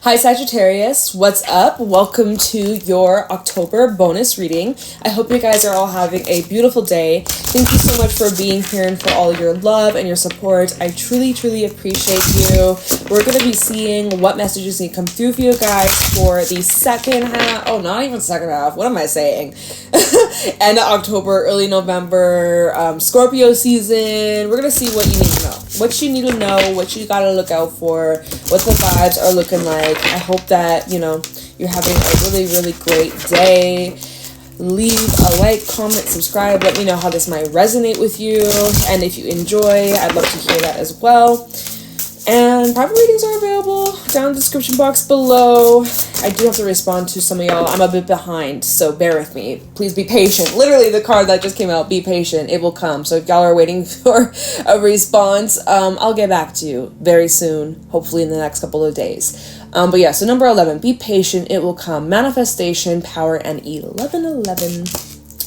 Hi Sagittarius, what's up? Welcome to your October bonus reading. I hope you guys are all having a beautiful day. Thank you so much for being here and for all your love and your support. I truly, truly appreciate you. We're going to be seeing what messages need to come through for you guys for the second half. Oh, not even second half. What am I saying? End of October, early November, Scorpio season. We're going to see what you need to know. What you need to know, what you got to look out for, what the vibes are looking like. I hope that, you're having a really, really great day. Leave a like, comment, subscribe. Let me know how this might resonate with you. And if you enjoy, I'd love to hear that as well. And private readings are available down in the description box below. I do have to respond to some of y'all. I'm a bit behind, so bear with me. Please be patient. Literally, the card that just came out, be patient. It will come. So if y'all are waiting for a response, I'll get back to you very soon, hopefully in the next couple of days. But yeah, so number 11, be patient. It will come. Manifestation, power, and 1111.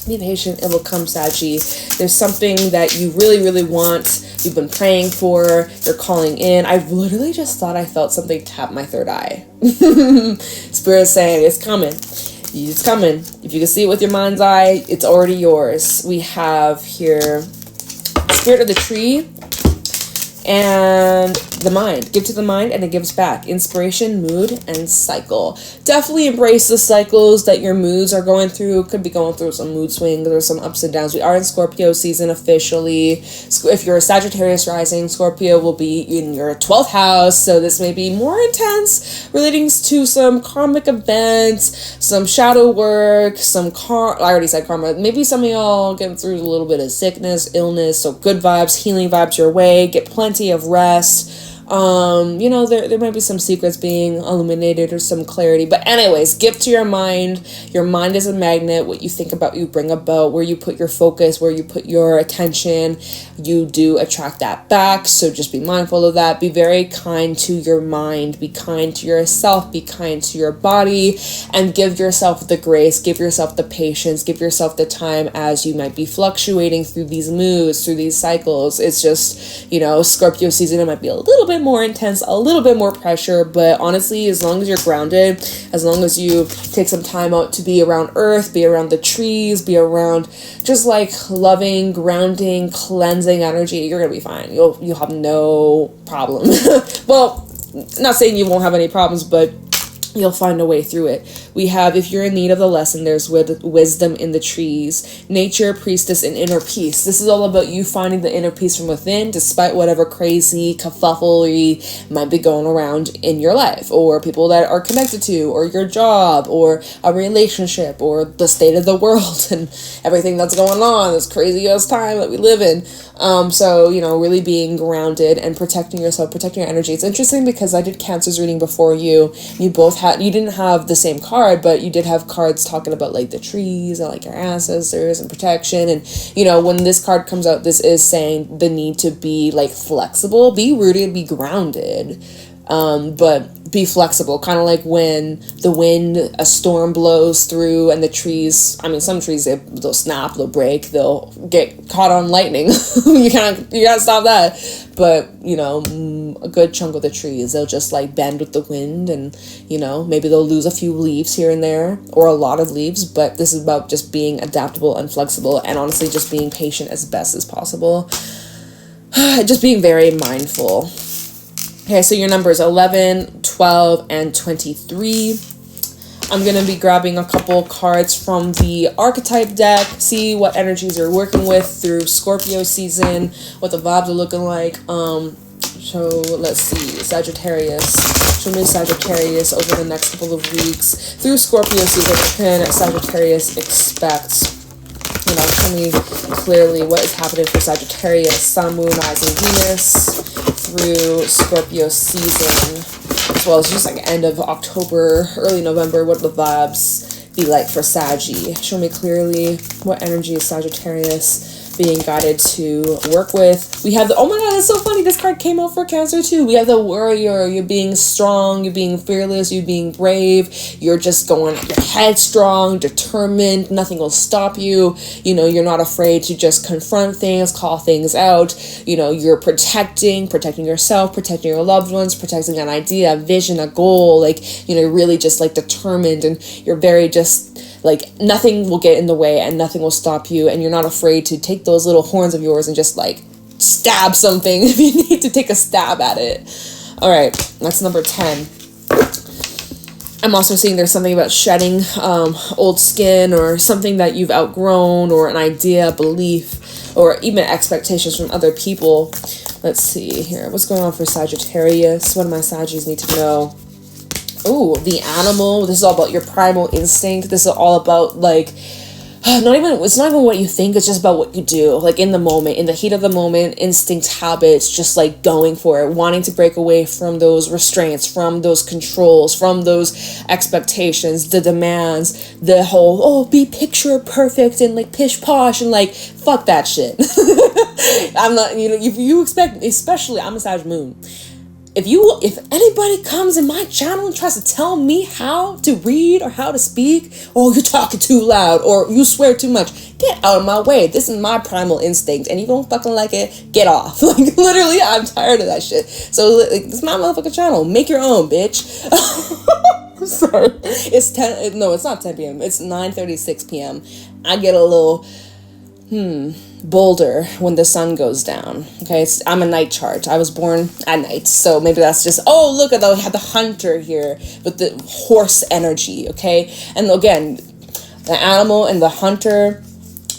Be patient, it will come, Saggy. There's something that you really, really want. You've been praying for. You're calling in. I literally just thought I felt something tap my third eye. Spirit's saying it's coming. It's coming. If you can see it with your mind's eye, it's already yours. We have here Spirit of the Tree and the mind. Give to the mind and it gives back. Inspiration, mood, and cycle. Definitely embrace the cycles that your moods are going through. Could be going through some mood swings or some ups and downs. We are in Scorpio season officially. If you're a Sagittarius rising, Scorpio will be in your 12th house. So this may be more intense, relating to some karmic events, some shadow work, I already said karma. Maybe some of y'all getting through a little bit of sickness, illness. So good vibes, healing vibes your way. Get plenty of rest. There might be some secrets being illuminated or some clarity. But anyways, gift to your mind. Your mind is a magnet. What you think about, you bring about. Where you put your focus, where you put your attention, you do attract that back. So just be mindful of that. Be very kind to your mind. Be kind to yourself. Be kind to your body. And give yourself the grace. Give yourself the patience. Give yourself the time as you might be fluctuating through these moods, through these cycles. It's just, Scorpio season, it might be a little bit more intense, a little bit more pressure, but honestly, as long as you're grounded, as long as you take some time out to be around earth, be around the trees, be around just like loving, grounding, cleansing energy, you're gonna be fine. You'll have no problem. Well, not saying you won't have any problems, but you'll find a way through it. We have, if you're in need of the lesson, there's wisdom in the trees, nature, priestess, and inner peace. This is all about you finding the inner peace from within, despite whatever crazy kerfufflery might be going around in your life, or people that are connected to, or your job, or a relationship, or the state of the world, and everything that's going on, this crazy ass time that we live in. So, really being grounded and protecting yourself, protecting your energy. It's interesting because I did Cancer's reading before you. You didn't have the same card, but you did have cards talking about like the trees and like your ancestors and protection. And, when this card comes out, this is saying the need to be like flexible, be rooted, be grounded, but be flexible, kind of like when the wind, a storm blows through and the trees, some trees, they'll snap, they'll break, they'll get caught on lightning. you gotta stop that. But, a good chunk of the trees, they'll just like bend with the wind and, maybe they'll lose a few leaves here and there or a lot of leaves. But this is about just being adaptable and flexible and honestly just being patient as best as possible. Just being very mindful. Okay, so your numbers 11, 12, and 23. I'm going to be grabbing a couple cards from the Archetype deck, see what energies you're working with through Scorpio season, what the vibes are looking like. So let's see, Sagittarius. Show me Sagittarius over the next couple of weeks. Through Scorpio season, what can Sagittarius expect? Show me clearly what is happening for Sagittarius, Sun, Moon, Rising, Venus, through Scorpio season, as well as just like end of October, early November. What the vibes be like for Saggy? Show me clearly what energy is Sagittarius being guided to work with. We have the, oh my god, that's so funny, this card came out for Cancer too. We have the warrior. You're being strong, you're being fearless, you're being brave, you're just going, you're headstrong, determined, nothing will stop you. You know, you're not afraid to just confront things, call things out. You know, you're protecting yourself, protecting your loved ones, protecting an idea, a vision, a goal. Like, you know, you're really just like determined, and you're very just like, nothing will get in the way and nothing will stop you, and you're not afraid to take those little horns of yours and just like stab something if you need to take a stab at it. All right, that's number 10. I'm also seeing there's something about shedding old skin, or something that you've outgrown, or an idea, belief, or even expectations from other people. Let's see here. What's going on for Sagittarius? What do my Saggies need to know? Oh, the animal. This is all about your primal instinct. This is all about like, it's not even what you think, it's just about what you do. Like in the moment, in the heat of the moment, instinct, habits, just like going for it, wanting to break away from those restraints, from those controls, from those expectations, the demands, the whole, oh, be picture perfect and like pish posh, and like, fuck that shit. I'm not, you know, if you expect, especially I'm a Sag moon. If anybody comes in my channel and tries to tell me how to read or how to speak, oh, you're talking too loud, or you swear too much, get out of my way. This is my primal instinct, and you don't fucking like it, get off. Like, literally, I'm tired of that shit. So, like, this is my motherfucking channel. Make your own, bitch. Sorry. It's 10, no, it's not 10 p.m. It's 9:36 p.m. I get a little, bolder when the sun goes down. Okay, I'm a night chart. I was born at night, so maybe that's just, oh, look at the hunter here with the horse energy. Okay, and again, the animal and the hunter,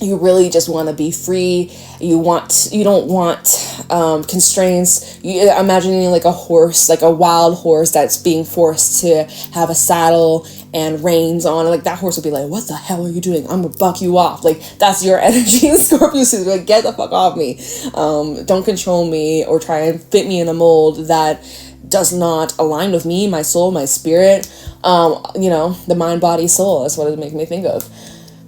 you really just want to be free. You don't want constraints. You imagining like a horse, like a wild horse that's being forced to have a saddle and reins on, like that horse would be like, what the hell are you doing? I'm gonna buck you off. Like, that's your energy in Scorpio season. Like, get the fuck off me. Don't control me or try and fit me in a mold that does not align with me, my soul, my spirit. You know, the mind, body, soul. That's what it makes me think of.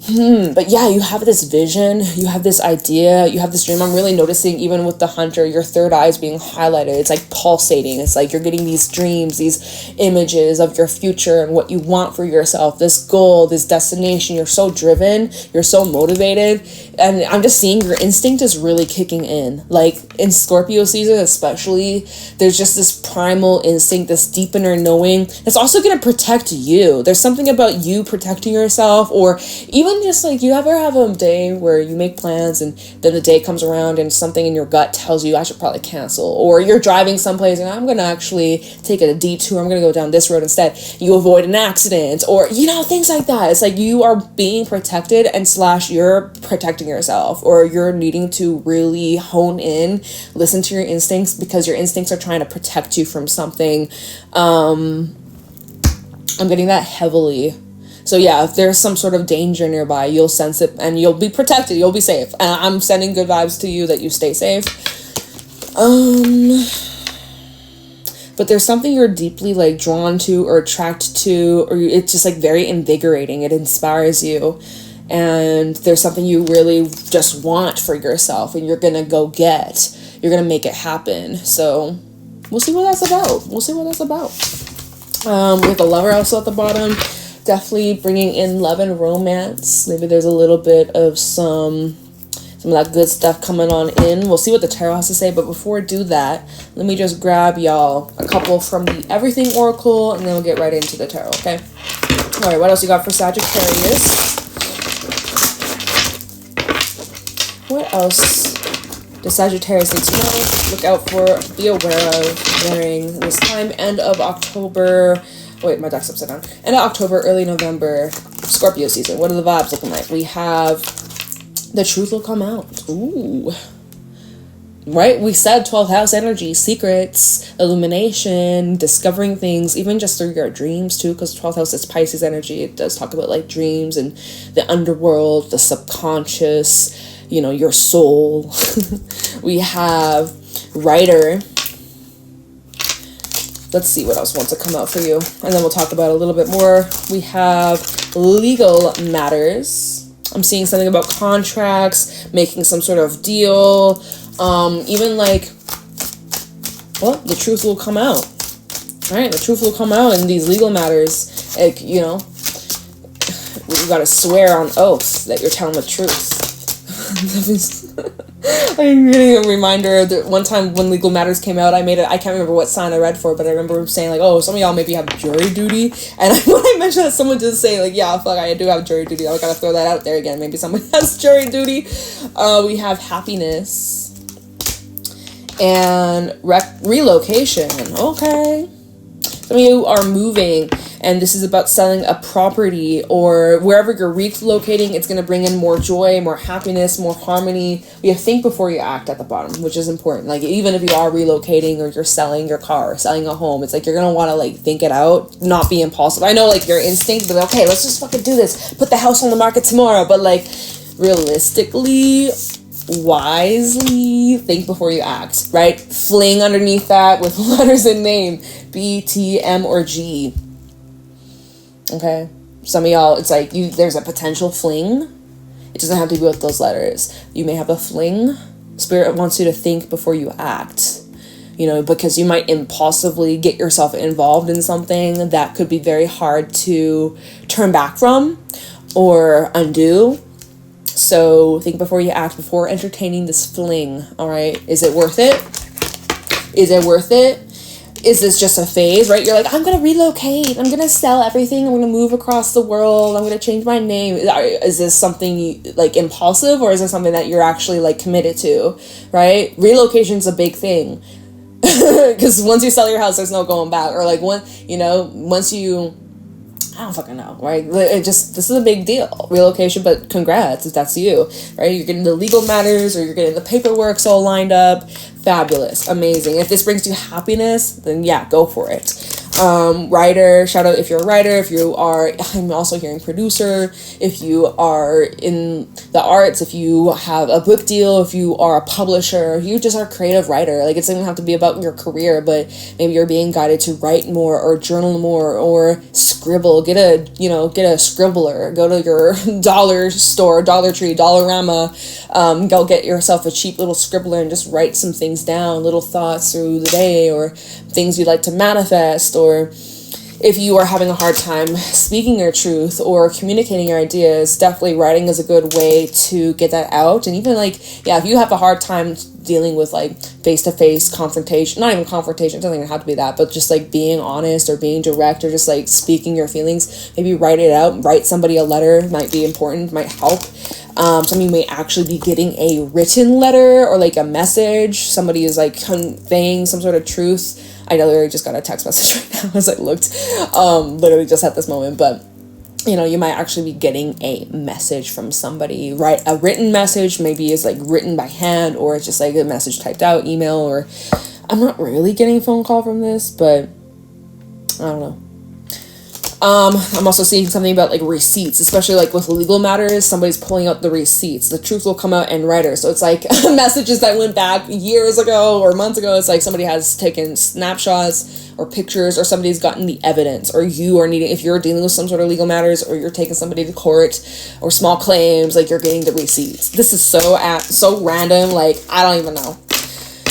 But yeah, you have this vision, you have this idea, you have this dream. I'm really noticing, even with the hunter, your third eye is being highlighted. It's like pulsating. It's like you're getting these dreams, these images of your future and what you want for yourself, this goal, this destination. You're so driven, you're so motivated, and I'm just seeing your instinct is really kicking in. Like in Scorpio season especially, there's just this primal instinct, this deep inner knowing that's also going to protect you. There's something about you protecting yourself, or even just like, you ever have a day where you make plans and then the day comes around and something in your gut tells you I should probably cancel, or you're driving someplace and I'm gonna actually take a detour, I'm gonna go down this road instead, you avoid an accident, or you know, things like that. It's like you are being protected, and / you're protecting yourself, or you're needing to really hone in, listen to your instincts, because your instincts are trying to protect you from something. I'm getting that heavily. So yeah, if there's some sort of danger nearby, you'll sense it and you'll be protected. You'll be safe. And I'm sending good vibes to you that you stay safe. But there's something you're deeply like drawn to or attracted to, or it's just like very invigorating. It inspires you. And there's something you really just want for yourself, and you're going to go get. You're going to make it happen. So we'll see what that's about. With the lover also at the bottom. Definitely bringing in love and romance. Maybe there's a little bit of some of that good stuff coming on in. We'll see what the tarot has to say, but before I do that, let me just grab y'all a couple from the Everything Oracle, and then we'll get right into the tarot, okay? Alright, what else you got for Sagittarius? What else does Sagittarius need to know? Look out for, be aware of during this time, end of October. Wait, my deck's upside down. End of October, early November, Scorpio season. What are the vibes looking like? We have the truth will come out. Ooh. Right? We said 12th house energy, secrets, illumination, discovering things, even just through your dreams too, because 12th house is Pisces energy. It does talk about like dreams and the underworld, the subconscious, you know, your soul. We have writer. Let's see what else wants to come out for you. And then we'll talk about it a little bit more. We have legal matters. I'm seeing something about contracts, making some sort of deal. Even like, well, the truth will come out. Right? The truth will come out in these legal matters. Like, you know, you gotta swear on oath that you're telling the truth. I'm getting a reminder that one time when legal matters came out, I can't remember what sign I read for, but I remember saying like, oh, some of y'all maybe have jury duty. And when I mentioned that, someone did say like, yeah, fuck, I do have jury duty. I gotta throw that out there again. Maybe someone has jury duty. We have happiness and relocation. Okay. Some of you are moving, and this is about selling a property, or wherever you're relocating, it's going to bring in more joy, more happiness, more harmony. You think before you act at the bottom, which is important. Like, even if you are relocating or you're selling your car, selling a home, it's like you're going to want to, like, think it out, not be impulsive. I know, like, your instinct, but okay, let's just fucking do this. Put the house on the market tomorrow. But, like, realistically, wisely, think before you act, right? Fling underneath that with letters and name. B, T, M, or G. Okay? Some of y'all, it's like, there's a potential fling. It doesn't have to be with those letters. You may have a fling. Spirit wants you to think before you act. You know, because you might impulsively get yourself involved in something that could be very hard to turn back from or undo. So think before you act, before entertaining this fling, all right? Is it worth it? Is it worth it? Is this just a phase, right? You're like, I'm going to relocate. I'm going to sell everything. I'm going to move across the world. I'm going to change my name. Is this something like impulsive, or is it something that you're actually like committed to, right? Relocation's a big thing. Because once you sell your house, there's no going back. Or like, once you... I don't fucking know, right? This is a big deal. Relocation, but congrats if that's you, right? You're getting the legal matters, or you're getting the paperwork all lined up. Fabulous. Amazing. If this brings you happiness, then yeah, go for it. Writer, shout out if you're a writer. If you are, I'm also hearing producer. If you are in the arts, if you have a book deal, if you are a publisher, you just are a creative writer. Like, it doesn't have to be about your career, but maybe you're being guided to write more, or journal more, or scribble. Get a scribbler. Go to your dollar store, Dollar Tree, Dollarama. Go get yourself a cheap little scribbler and just write some things down, little thoughts through the day, or things you'd like to manifest. Or if you are having a hard time speaking your truth or communicating your ideas, definitely writing is a good way to get that out. And even like, yeah, if you have a hard time dealing with like face-to-face confrontation, not even confrontation, it doesn't even have to be that, but just like being honest or being direct, or just like speaking your feelings, maybe write it out. Write somebody a letter might be important, might help. Some of you may actually be getting a written letter, or like a message. Somebody is like conveying some sort of truth. I literally just got a text message right now as I looked, literally just at this moment, but you know, you might actually be getting a message from somebody, right? A written message maybe is like written by hand, or it's just like a message typed out, email, or I'm not really getting a phone call from this, but I don't know. I'm also seeing something about like receipts, especially like with legal matters. Somebody's pulling out the receipts. The truth will come out in writer. So it's like messages that went back years ago or months ago. It's like somebody has taken snapshots or pictures, or somebody's gotten the evidence, or you are needing, if you're dealing with some sort of legal matters, or you're taking somebody to court or small claims, like you're getting the receipts. This is so random. Like, I don't even know.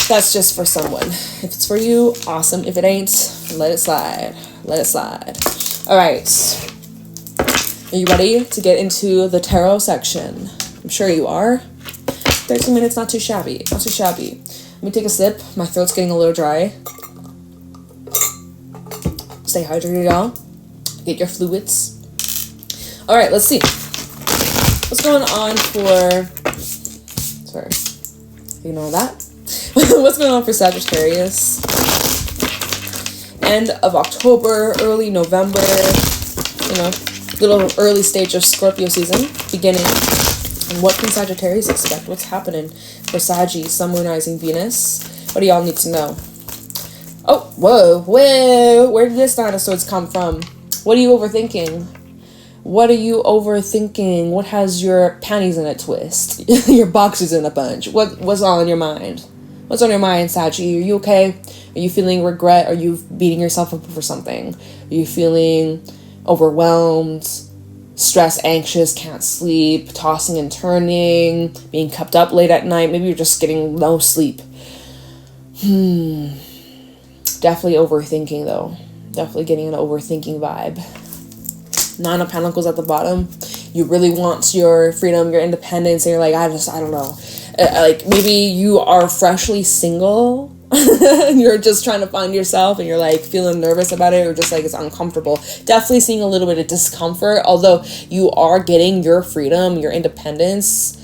That's just for someone. If it's for you, awesome. If it ain't, let it slide. Let it slide. All right. Are you ready to get into the tarot section? I'm sure you are. 13 minutes, not too shabby. Not too shabby. Let me take a sip. My throat's getting a little dry. Stay hydrated, y'all. Get your fluids. All right, let's see. What's going on for... Sorry. Ignore that. What's going on for Sagittarius? End of October, early November, you know, little early stage of Scorpio season beginning. And what can Sagittarius expect? What's happening for Saggy, Sun, Moon, Rising, Venus? What do y'all need to know? Oh, whoa, where did this dinosaurs come from? What are you overthinking? What are you overthinking? What has your panties in a twist? Your boxes in a bunch? What's all on your mind? What's on your mind, Saggy? Are you okay? Are you feeling regret? Are you beating yourself up for something? Are you feeling overwhelmed, stressed, anxious, can't sleep, tossing and turning, being kept up late at night. Maybe you're just getting no sleep. Definitely overthinking though. Definitely getting an overthinking vibe. 9 of Pentacles at the bottom. You really want your freedom, your independence, and you're like, I don't know. Like, maybe you are freshly single. You're just trying to find yourself and you're like feeling nervous about it, or just like it's uncomfortable. Definitely seeing a little bit of discomfort, although you are getting your freedom, your independence,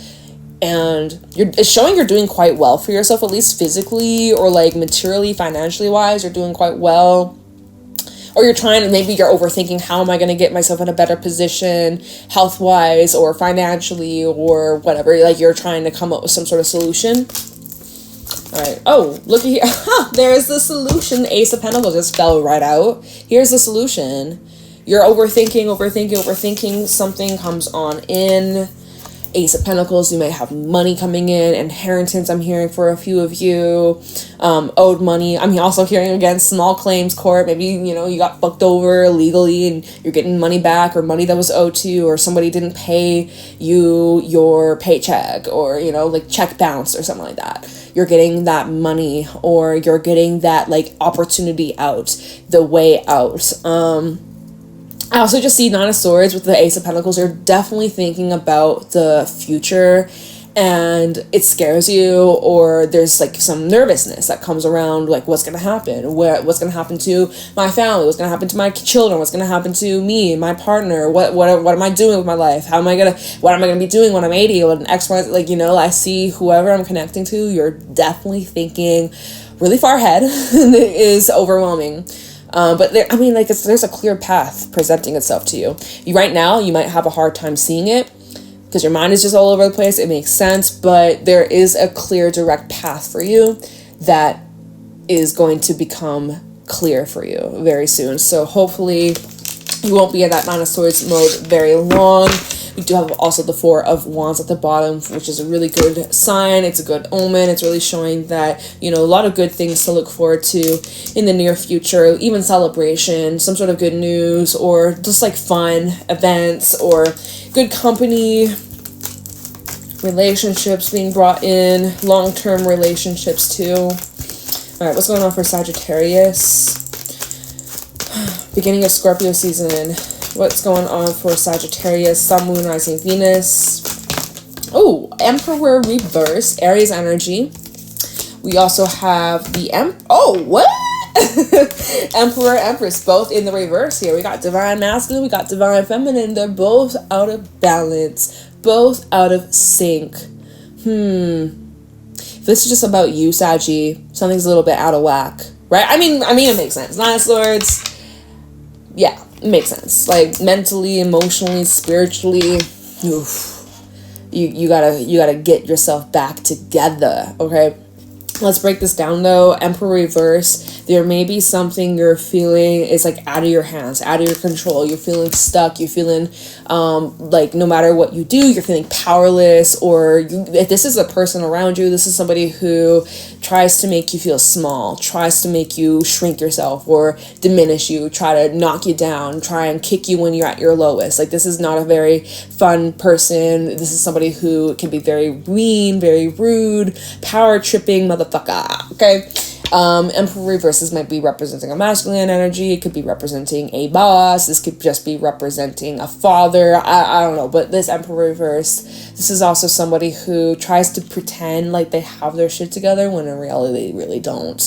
and it's showing you're doing quite well for yourself, at least physically or like materially, financially wise. You're doing quite well. Or you're trying to, maybe you're overthinking, how am I going to get myself in a better position health-wise or financially or whatever. Like, you're trying to come up with some sort of solution. All right. Oh, look at here. There's the solution. Ace of Pentacles just fell right out. Here's the solution. You're overthinking. Something comes on in. Ace of Pentacles, you may have money coming in, inheritance I'm hearing for a few of you, owed money. I'm also hearing again small claims court. Maybe, you know, you got fucked over legally and you're getting money back, or money that was owed to you, or somebody didn't pay you your paycheck, or, you know, like check bounce or something like that. You're getting that money, or you're getting that like opportunity out, the way out. I also just see 9 of Swords with the Ace of Pentacles. You're definitely thinking about the future and it scares you, or there's like some nervousness that comes around, like what's going to happen? What's going to happen to my family? What's going to happen to my children? What's going to happen to me and my partner? What am I doing with my life? What am I going to be doing when I'm 80? What an X, Y, like, you know, I see whoever I'm connecting to, you're definitely thinking really far ahead. It is overwhelming. But there's a clear path presenting itself to you. Right now, you might have a hard time seeing it because your mind is just all over the place. It makes sense, but there is a clear, direct path for you that is going to become clear for you very soon. So hopefully you won't be in that 9 of Swords mode very long. We do have also the 4 of Wands at the bottom, which is a really good sign. It's a good omen. It's really showing that, you know, a lot of good things to look forward to in the near future, even celebration, some sort of good news, or just like fun events or good company, relationships being brought in, long-term relationships too. All right, what's going on for Sagittarius? Beginning of Scorpio season. What's going on for Sagittarius? Sun, Moon, Rising, Venus. Oh, Emperor reverse, Aries energy. We also have the Emperor, Empress, both in the reverse here. We got Divine Masculine, we got Divine Feminine. They're both out of balance, both out of sync. If this is just about you, Saggy, something's a little bit out of whack, right? I mean, it makes sense. 9 of Swords. Yeah. It makes sense. Like mentally, emotionally, spiritually, you gotta get yourself back together. Okay, let's break this down though. Emperor reverse. There may be something you're feeling is like out of your hands, out of your control. You're feeling stuck. You're feeling like no matter what you do, you're feeling powerless. Or if this is a person around you, this is somebody who tries to make you feel small, tries to make you shrink yourself or diminish you, try to knock you down, try and kick you when you're at your lowest. Like, this is not a very fun person. This is somebody who can be very mean, very rude, power tripping motherfucker. Okay. Emperor reverses might be representing a masculine energy. It could be representing a boss. This could just be representing a father. I don't know. But this Emperor reverse, this is also somebody who tries to pretend like they have their shit together when in reality they really don't.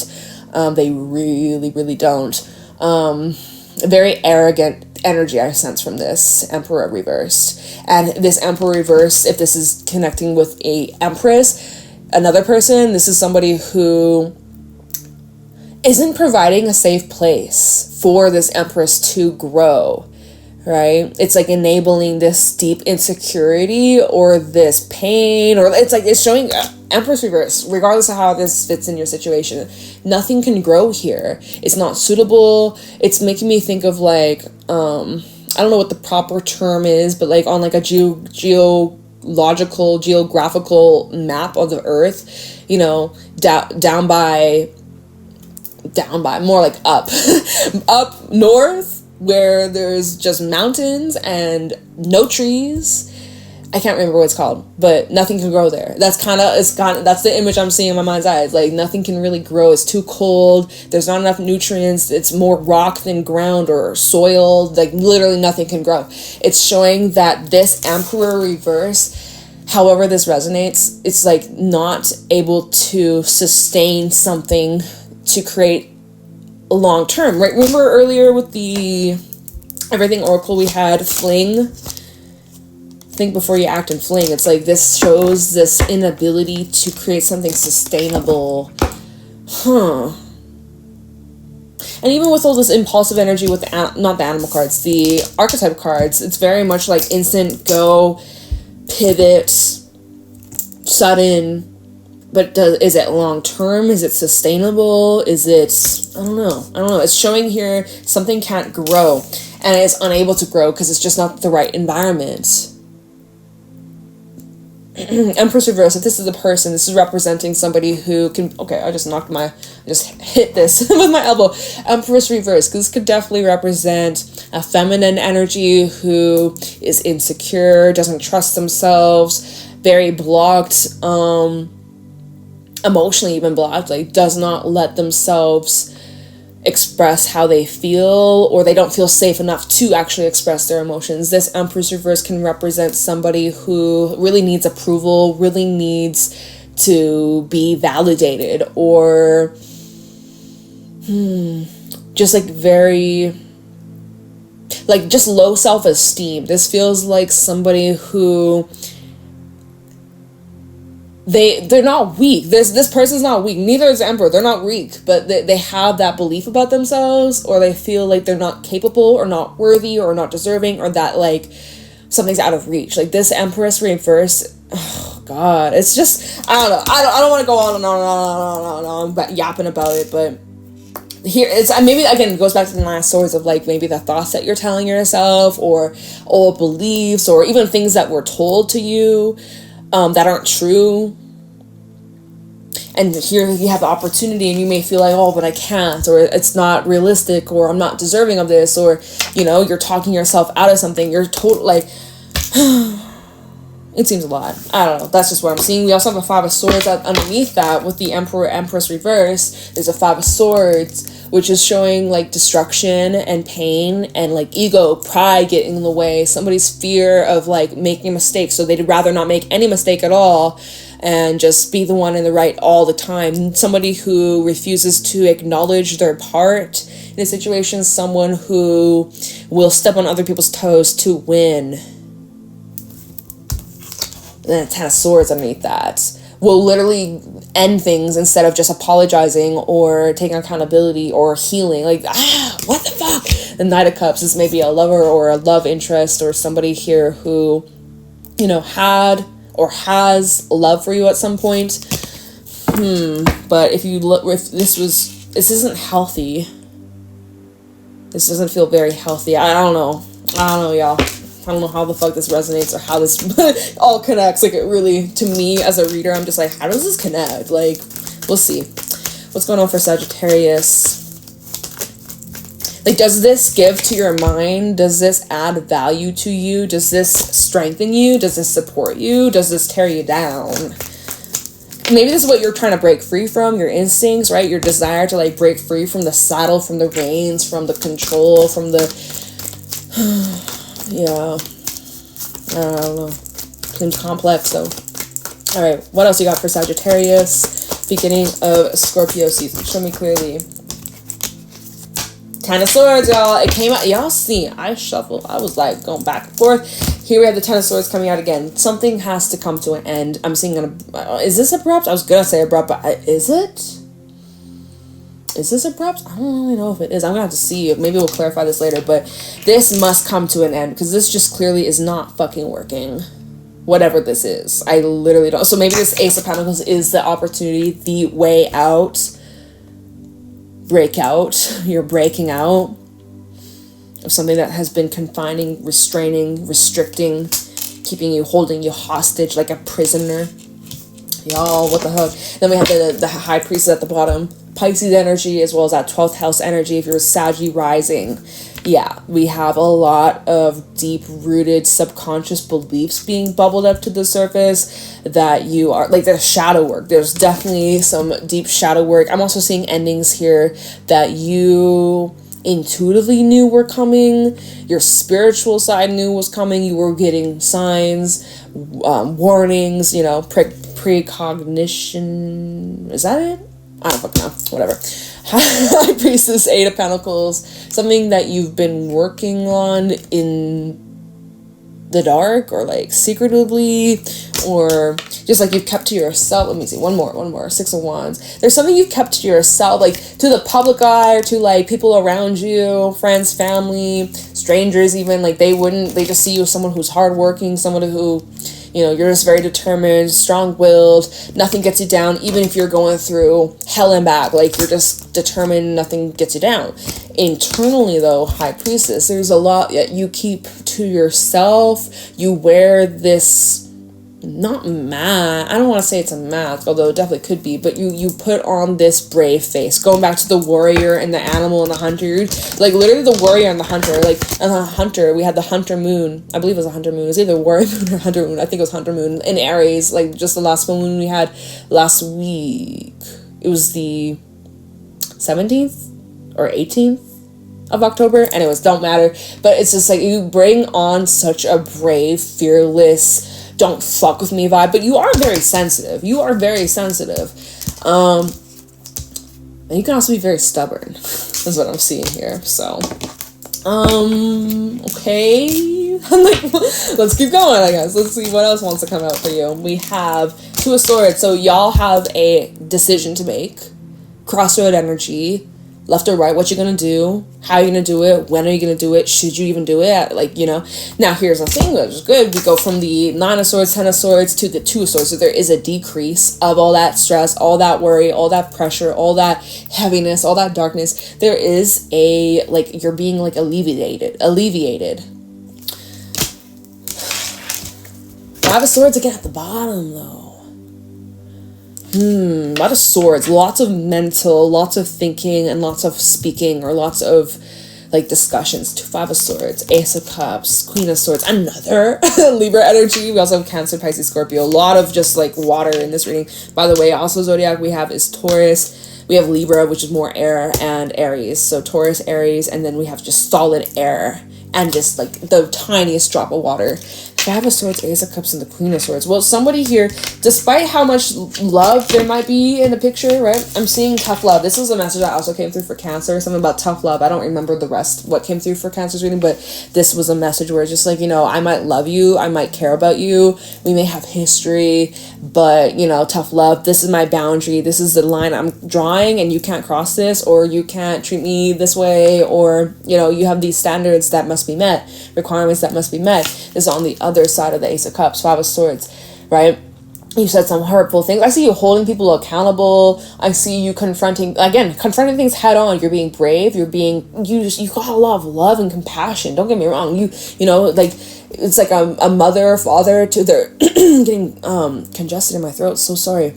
They really, really don't. Very arrogant energy I sense from this Emperor reverse. And this Emperor reverse, if this is connecting with a Empress, another person, this is somebody who isn't providing a safe place for this Empress to grow, right? It's like enabling this deep insecurity or this pain, or it's showing Empress reverse, regardless of how this fits in your situation. Nothing can grow here. It's not suitable. It's making me think of like, I don't know what the proper term is, but like on like a geographical map of the earth, you know, down by more like up up north, where there's just mountains and no trees. I can't remember what it's called, but nothing can grow there. That's that's the image I'm seeing in my mind's eye. It's like nothing can really grow. It's too cold. There's not enough nutrients. It's more rock than ground or soil. Like literally nothing can grow. It's showing that this Emperor reverse, however this resonates, it's like not able to sustain something to create a long term, right? Remember earlier with the Everything Oracle we had fling? Think before you act and fling. It's like this shows this inability to create something sustainable. And even with all this impulsive energy with not the animal cards, the archetype cards, it's very much like instant go, pivot, sudden. But is it long term? Is it sustainable? Is it, I don't know. It's showing here something can't grow and it's unable to grow because it's just not the right environment. Empress reverse, if this is a person, this is representing somebody who can, okay, I just hit this with my elbow. Empress reverse, because this could definitely represent a feminine energy who is insecure, doesn't trust themselves, very blocked, emotionally even blocked, like does not let themselves express how they feel, or they don't feel safe enough to actually express their emotions. This Empress reverse can represent somebody who really needs approval, really needs to be validated, or just like very, like just low self-esteem. This feels like somebody who they're not weak. This person's not weak. Neither is the Emperor. They're not weak, but they have that belief about themselves, or they feel like they're not capable or not worthy or not deserving, or that like something's out of reach. Like this Empress reverse, oh God, it's just, I don't know. I don't want to go on and on but yapping about it, but here it's maybe again it goes back to the last swords of like maybe the thoughts that you're telling yourself, or old beliefs, or even things that were told to you that aren't true. And here you have the opportunity and you may feel like, oh, but I can't, or it's not realistic, or I'm not deserving of this, or, you know, you're talking yourself out of something. You're total like, it seems a lot. I don't know. That's just what I'm seeing. We also have a Five of Swords underneath that with the Emperor Empress reverse. There's a Five of Swords, which is showing like destruction and pain and like ego, pride getting in the way, somebody's fear of like making a mistake, so they'd rather not make any mistake at all and just be the one in the right all the time. Somebody who refuses to acknowledge their part in a situation, someone who will step on other people's toes to win. And then Ten of Swords underneath that will literally end things instead of just apologizing or taking accountability or healing. Like, what the fuck? The Knight of Cups is maybe a lover or a love interest, or somebody here who, you know, had or has love for you at some point. But if you look, if this isn't healthy. This doesn't feel very healthy. I don't know, y'all. I don't know how the fuck this resonates or how this all connects. Like, it really, to me as a reader, I'm just like, how does this connect? Like, we'll see. What's going on for Sagittarius? Like, does this give to your mind? Does this add value to you? Does this strengthen you? Does this support you? Does this tear you down? Maybe this is what you're trying to break free from, your instincts, right? Your desire to, like, break free from the saddle, from the reins, from the control, from the... yeah. I don't know. Seems complex, though. Alright, what else you got for Sagittarius? Beginning of Scorpio season. Show me clearly. Ten of Swords, y'all. It came out. Y'all see, I shuffled. I was like going back and forth. Here we have the Ten of Swords coming out again. Something has to come to an end. I'm seeing is this abrupt? I was gonna say abrupt, but is it? Is this abrupt? I don't really know if it is. I'm gonna have to see. Maybe we'll clarify this later, but this must come to an end because this just clearly is not fucking working. Whatever this is. I literally don't. So maybe this Ace of Pentacles is the opportunity, the way out. Break out. You're breaking out of something that has been confining, restraining, restricting, keeping you, holding you hostage like a prisoner. Y'all, what the heck? Then we have the High Priestess at the bottom. Pisces energy, as well as that 12th house energy if you're Saggy rising. Yeah, we have a lot of deep-rooted subconscious beliefs being bubbled up to the surface that you are, like, there's shadow work. There's definitely some deep shadow work. I'm also seeing endings here that you intuitively knew were coming. Your spiritual side knew was coming. You were getting signs, warnings, you know, precognition. Is that it? I don't fucking know. Whatever. High Priestess, 8 of Pentacles. Something that you've been working on in the dark, or like secretively, or just like you've kept to yourself. Let me see. One more. 6 of Wands. There's something you've kept to yourself, like to the public eye, or to like people around you, friends, family, strangers even. Like they just see you as someone who's hardworking, someone who, you know, you're just very determined, strong-willed, nothing gets you down, even if you're going through hell and back. Like, you're just determined, nothing gets you down. Internally, though, High Priestess, there's a lot that you keep to yourself. You wear this, not mask, I don't want to say it's a mask, although it definitely could be, but you put on this brave face, going back to the warrior and the animal and the hunter, like literally the warrior and the hunter, like, and the hunter, we had the hunter moon, I believe it was a hunter moon, it was either warrior moon or hunter moon, I think it was hunter moon, in Aries, like just the last moon we had last week, it was the 17th or 18th of October, anyways, don't matter, but it's just like, you bring on such a brave, fearless, don't fuck with me vibe, but you are very sensitive. And you can also be very stubborn, is what I'm seeing here. So, okay. I'm like, let's keep going, I guess. Let's see what else wants to come out for you. We have 2 of Swords. So y'all have a decision to make. Crossroad energy. Left or right, what you're gonna do, how you're gonna do it, when are you gonna do it, should you even do it, like, you know. Now here's the thing that is good, we go from the 9 of Swords, 10 of Swords to the 2 of Swords, so there is a decrease of all that stress, all that worry, all that pressure, all that heaviness, all that darkness. There is a, like, you're being, like, alleviated. 5 of Swords again at the bottom, though. A lot of swords, lots of mental, lots of thinking, and lots of speaking, or lots of, like, discussions. 5 of Swords, Ace of Cups, Queen of Swords, another Libra energy. We also have Cancer, Pisces, Scorpio. A lot of just, like, water in this reading. By the way, also zodiac we have is Taurus. We have Libra, which is more air, and Aries. So Taurus, Aries, and then we have just solid air, and just, like, the tiniest drop of water. 5 of Swords, Ace of Cups, and the Queen of Swords. Well, somebody here, despite how much love there might be in the picture, right? I'm seeing tough love. This was a message that also came through for Cancer. Something about tough love. I don't remember the rest, what came through for Cancer's reading, but this was a message where it's just like, you know, I might love you. I might care about you. We may have history, but, you know, tough love. This is my boundary. This is the line I'm drawing, and you can't cross this, or you can't treat me this way, or, you know, you have these standards that must be met, requirements that must be met. This is on the other side of the Ace of Cups, 5 of Swords, right? You said some hurtful things. I see you holding people accountable. I see you confronting things head on. You're being brave. You got a lot of love and compassion. Don't get me wrong. You know, like, it's like a mother or father to their getting congested in my throat. So sorry.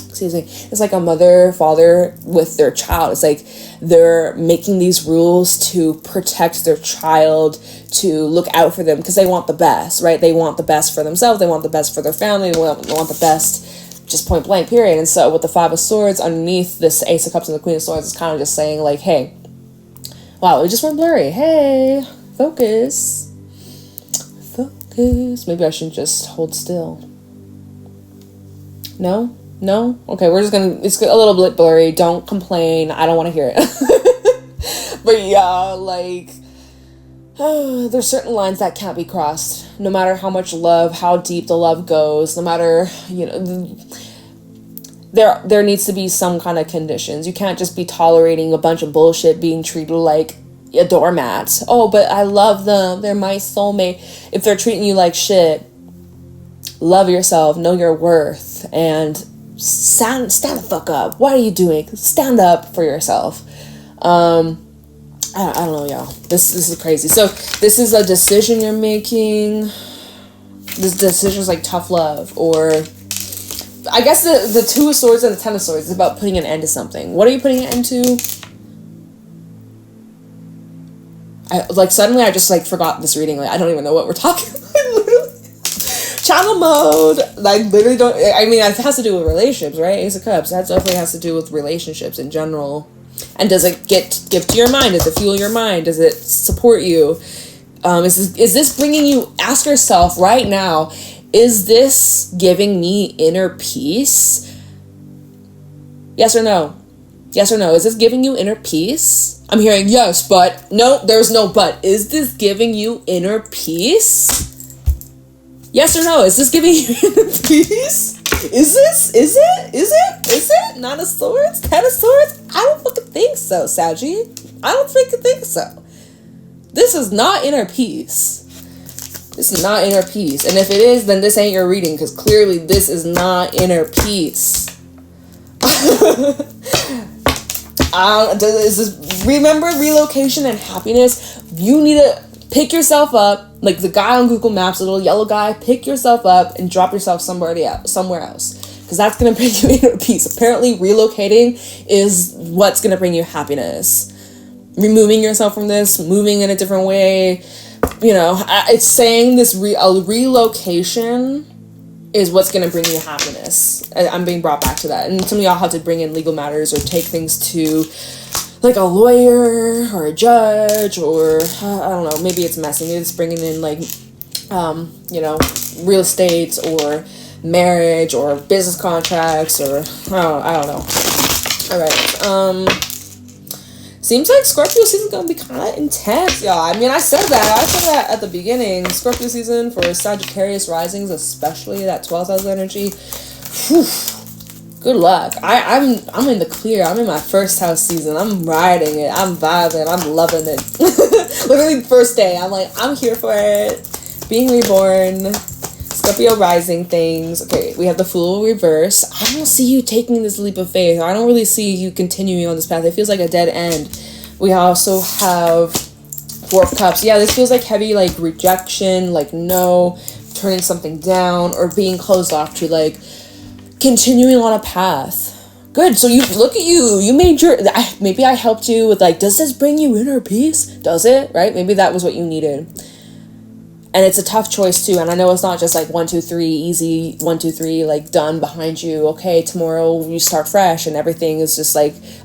Excuse me. It's like a mother, father with their child. It's like they're making these rules to protect their child, to look out for them, because they want the best, right? They want the best for themselves. They want the best for their family. They want the best, just point blank, period. And so with the 5 of Swords underneath this Ace of Cups and the Queen of Swords, it's kind of just saying, like, hey, wow, it just went blurry. Hey, focus. Maybe I should just hold still. No? Okay, we're just gonna, it's a little bit blurry. Don't complain. I don't want to hear it. But yeah, like, there's certain lines that can't be crossed. No matter how much love, how deep the love goes, no matter, you know, there needs to be some kind of conditions. You can't just be tolerating a bunch of bullshit, being treated like a doormat. Oh, but I love them. They're my soulmate. If they're treating you like shit, love yourself, know your worth, and stand the fuck up. What are you doing? Stand up for yourself. I don't know, y'all. This is crazy. So this is a decision you're making. This decision is like tough love, or I guess the Two of Swords and the Ten of Swords is about putting an end to something. What are you putting an end to? Suddenly I just, forgot this reading. I don't even know what we're talking about. Channel mode. Literally don't... I mean, it has to do with relationships, right? Ace of Cups. That definitely has to do with relationships in general. And does it give to your mind? Does it fuel your mind? Does it support you? Is this bringing you... Ask yourself right now, is this giving me inner peace? Yes or no? Yes or no? Is this giving you inner peace? I'm hearing yes, but... No, there's no but. Is this giving you inner peace? Yes or no? Is this giving you inner peace? Is it? Nine of Swords? Ten of Swords? I don't fucking think so, Saggy. I don't freaking think so. This is not inner peace. This is not inner peace. And if it is, then this ain't your reading, because clearly this is not inner peace. Remember relocation and happiness? You need to pick yourself up, like the guy on Google Maps, the little yellow guy, pick yourself up and drop yourself somewhere else. Because that's going to bring you inner peace. Apparently, relocating is what's going to bring you happiness. Removing yourself from this, moving in a different way. It's saying this relocation is what's going to bring you happiness. I'm being brought back to that. And some of y'all have to bring in legal matters or take things to... a lawyer or a judge, or I don't know, maybe it's messy. Maybe it's bringing in real estate or marriage or business contracts or I don't know. All right. Seems like Scorpio season's gonna be kind of intense, y'all. I mean, I said that at the beginning. Scorpio season for Sagittarius risings, especially that 12th house energy. Whew. Good luck. I'm in the clear. I'm in my first house season. I'm riding it. I'm vibing. I'm loving it. Literally first day. I'm like, I'm here for it. Being reborn. Scorpio rising things. Okay, we have the Fool reverse. I don't see you taking this leap of faith. I don't really see you continuing on this path. It feels like a dead end. We also have Four of Cups. Yeah, this feels like heavy, rejection, no, turning something down, or being closed off to, continuing on a path. Good. So you look at you made your... Maybe I helped you with does this bring you inner peace? Does it? Right? Maybe that was what you needed. And it's a tough choice too. And I know it's not just 1, 2, 3 easy, 1, 2, 3 done behind you. Okay, tomorrow you start fresh and everything is just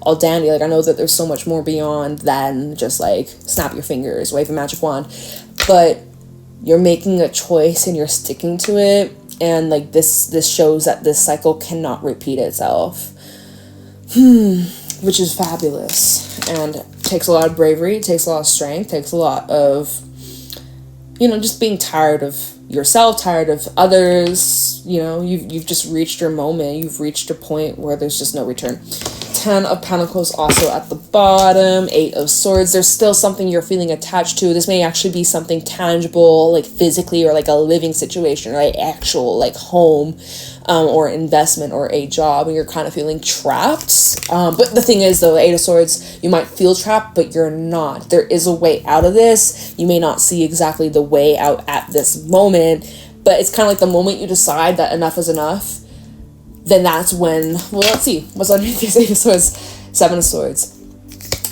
all dandy. I know that there's so much more beyond than just snap your fingers, wave a magic wand. But you're making a choice and you're sticking to it. And this shows that this cycle cannot repeat itself. Which is fabulous. And takes a lot of bravery, takes a lot of strength, takes a lot of, just being tired of yourself, tired of others. You've just reached your moment. You've reached a point where there's just no return. 10 of Pentacles also at the bottom. 8 of Swords. There's still something you're feeling attached to. This may actually be something tangible, physically, or a living situation, or actual home, or investment, or a job, and you're kind of feeling trapped. But the thing is, though, 8 of Swords, you might feel trapped, but you're not. There is a way out of this. You may not see exactly the way out at this moment, but it's kind of the moment you decide that enough is enough, then that's when, well, let's see, what's underneath this 8 of Swords? 7 of Swords.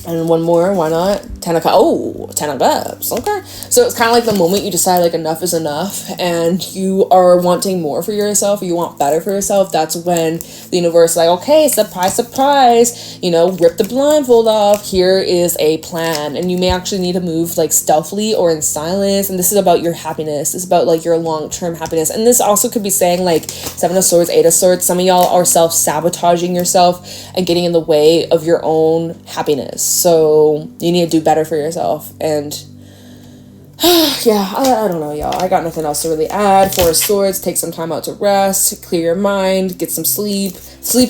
And one more, why not? 10 of Cups. Oh, 10 of Cups. Okay. So it's kind of the moment you decide enough is enough and you are wanting more for yourself, or you want better for yourself. That's when the universe is okay, surprise, surprise, rip the blindfold off. Here is a plan. And you may actually need to move stealthily or in silence. And this is about your happiness. It's about your long-term happiness. And this also could be saying 7 of Swords, 8 of Swords. Some of y'all are self-sabotaging yourself and getting in the way of your own happiness. So you need to do better for yourself. And yeah, I don't know, y'all. I got nothing else to really add. 4 of Swords, take some time out to rest, clear your mind, get some sleep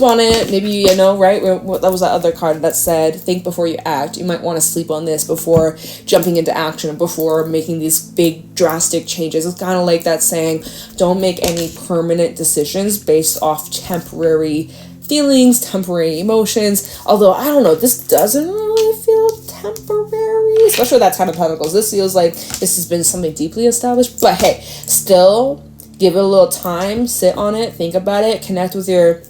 on it. Maybe, right? That was that other card that said, think before you act. You might want to sleep on this before jumping into action, before making these big drastic changes. It's kind of like that saying, don't make any permanent decisions based off temporary feelings, temporary emotions. Although, I don't know, this doesn't really feel temporary, especially that 10 of Pentacles. This feels like this has been something deeply established. But hey, still give it a little time, sit on it, think about it, connect with your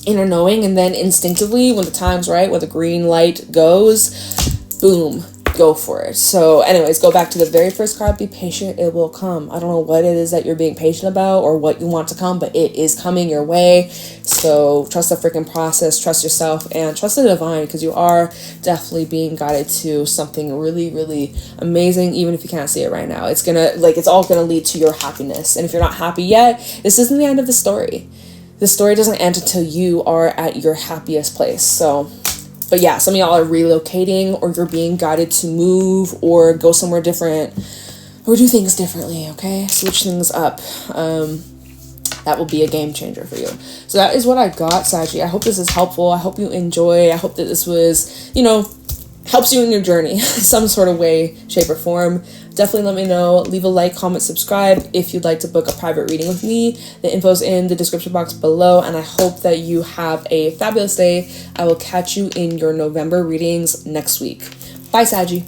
inner knowing, and then instinctively, when the time's right, when the green light goes, boom, go for it. So anyways, go back to the very first card. Be patient, it will come. I don't know what it is that you're being patient about or what you want to come, but it is coming your way. So trust the freaking process, trust yourself, and trust the divine, because you are definitely being guided to something really, really amazing, even if you can't see it right now. It's gonna, like, it's all gonna lead to your happiness. And if you're not happy yet, this isn't the end of the story. The story doesn't end until you are at your happiest place. So, but yeah, some of y'all are relocating, or you're being guided to move or go somewhere different or do things differently, okay? Switch things up. That will be a game changer for you. So that is what I got, Saggy. I hope this is helpful. I hope you enjoy. I hope that this was, you know, helps you in your journey some sort of way, shape, or form. Definitely let me know. Leave a like, comment, subscribe if you'd like to book a private reading with me. The info's in the description box below, and I hope that you have a fabulous day. I will catch you in your November readings next week. Bye, Saggy.